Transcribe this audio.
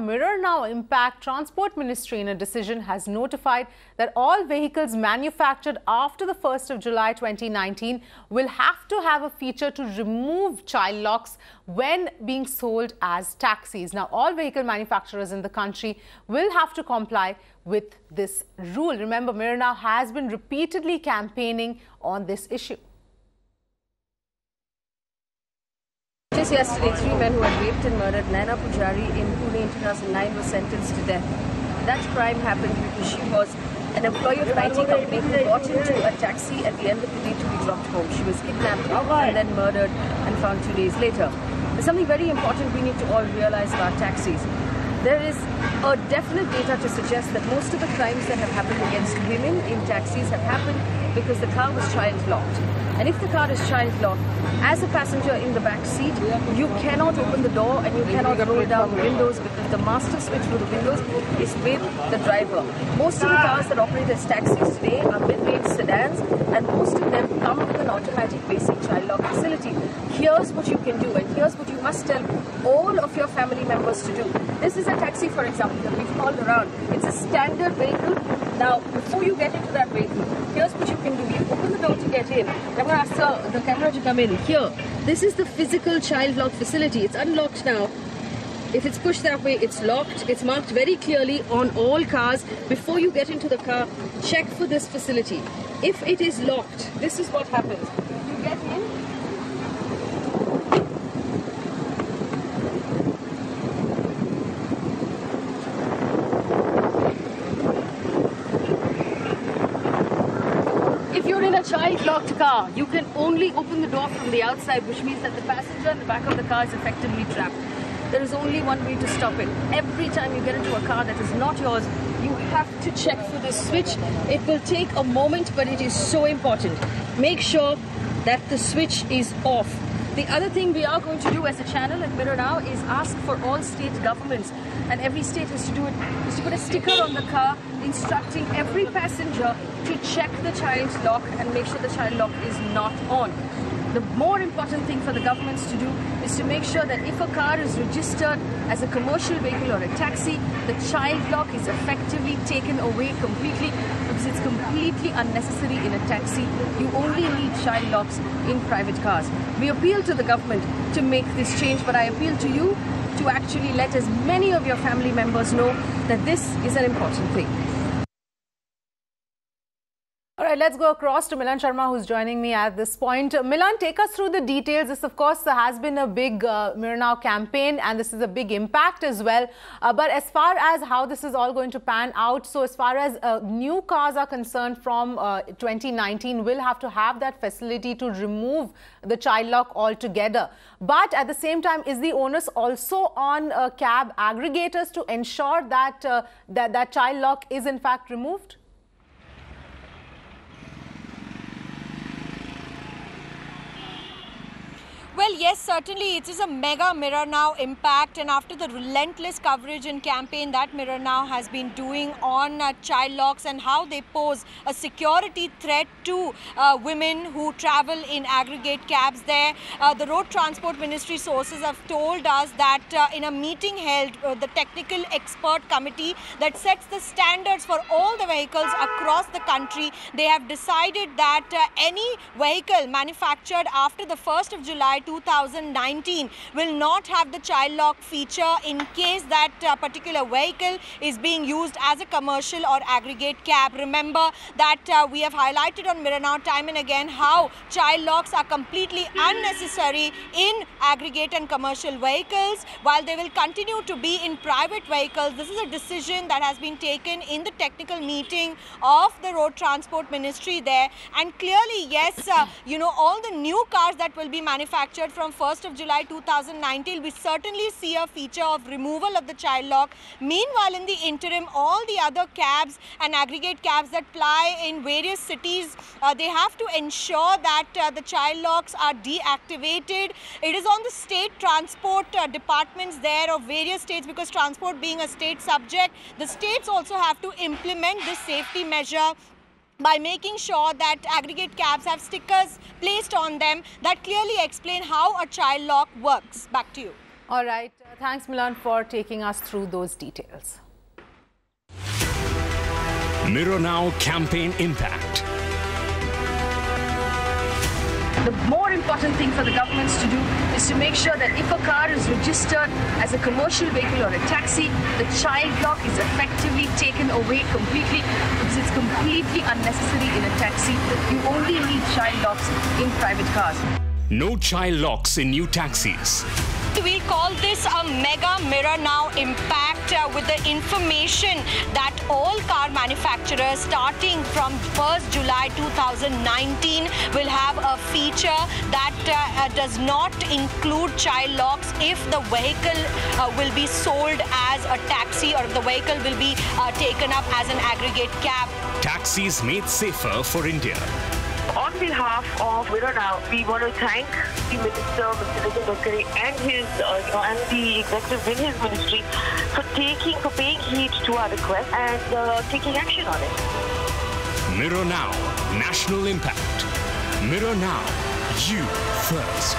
Mirror now impact. Transport Ministry in a decision has notified that all vehicles manufactured after the 1st of July 2019 will have to have a feature to remove child locks when being sold as taxis. Now, all vehicle manufacturers in the country will have to comply with this rule. Remember, Mirror now has been repeatedly campaigning on this issue. Just yesterday, 3 men who had raped and murdered Naina Pujari in Pune in 2009 were sentenced to death. That crime happened because she was an employee of an IT company who got into a taxi at the end of the day to be dropped home. She was kidnapped and then murdered and found 2 days later. There's something very important we need to all realize about taxis. There is a definite data to suggest that most of the crimes that have happened against women in taxis have happened because the car was child locked. And if the car is child locked, as a passenger in the back seat, you cannot open the door and you cannot roll down the windows because the master switch for the windows is with the driver. Most of the cars that operate as taxis today are mid-range sedans, and most of them come with an automatic basic child lock facility. Here's what you can do, and here's what you must tell all of your family members to do. This is a taxi, for example, that we've called around. It's a standard vehicle. Now, before you get into that vehicle, here's what you can do. You open the door to get in. I'm going to ask the camera to come in. Here, this is the physical child lock facility. It's unlocked now. If it's pushed that way, it's locked. It's marked very clearly on all cars. Before you get into the car, check for this facility. If it is locked, this is what happens. You get in. If you're in a child-locked car, you can only open the door from the outside, which means that the passenger in the back of the car is effectively trapped. There is only one way to stop it. Every time you get into a car that is not yours, you have to check for this switch. It will take a moment, but it is so important. Make sure that the switch is off. The other thing we are going to do as a channel at Mirror Now is ask for all state governments, and every state has to do it, is to put a sticker on the car instructing every passenger to check the child's lock and make sure the child lock is not on. The more important thing for the governments to do is to make sure that if a car is registered as a commercial vehicle or a taxi, the child lock is effectively taken away completely, because it's completely unnecessary in a taxi. You only need child locks in private cars. We appeal to the government to make this change, but I appeal to you to actually let as many of your family members know that this is an important thing. All right, let's go across to Milan Sharma, who's joining me at this point. Milan, take us through the details. This, of course, has been a big Mirror Now campaign, and this is a big impact as well. But as far as how this is all going to pan out, so as far as new cars are concerned from 2019, will have to have that facility to remove the child lock altogether. But at the same time, is the onus also on cab aggregators to ensure that that child lock is in fact removed? Well, yes, certainly it is a mega Mirror Now impact, and after the relentless coverage and campaign that Mirror Now has been doing on child locks and how they pose a security threat to women who travel in aggregate cabs there, the Road Transport Ministry sources have told us that in a meeting held, the technical expert committee that sets the standards for all the vehicles across the country, they have decided that any vehicle manufactured after the 1st of July 2019 will not have the child lock feature in case that particular vehicle is being used as a commercial or aggregate cab. Remember that we have highlighted on Mirror Now time and again how child locks are completely unnecessary in aggregate and commercial vehicles, while they will continue to be in private vehicles. This is a decision that has been taken in the technical meeting of the Road Transport Ministry there, and clearly, yes, all the new cars that will be manufactured from 1st of July 2019, we certainly see a feature of removal of the child lock. Meanwhile, in the interim, all the other cabs and aggregate cabs that ply in various cities, they have to ensure that the child locks are deactivated. It is on the state transport departments there of various states, because transport being a state subject, the states also have to implement this safety measure by making sure that aggregate cabs have stickers placed on them that clearly explain how a child lock works. Back to you. All right. Thanks, Milan, for taking us through those details. Mirror Now campaign impact. The more important thing for the governments to do is to make sure that if a car is registered as a commercial vehicle or a taxi, the child lock is effectively taken away completely, because it's completely unnecessary in a taxi. You only need child locks in private cars. No child locks in new taxis. We'll call this a mega Mirror Now impact with the information that all car manufacturers starting from 1st July 2019 will have a feature that does not include child locks if the vehicle will be sold as a taxi, or if the vehicle will be taken up as an aggregate cab. Taxis made safer for India. On behalf of Mirror Now, we want to thank the Minister, Mr. Nitin and his, and the executives in his ministry for paying heed to our request and taking action on it. Mirror Now, national impact. Mirror Now, you first.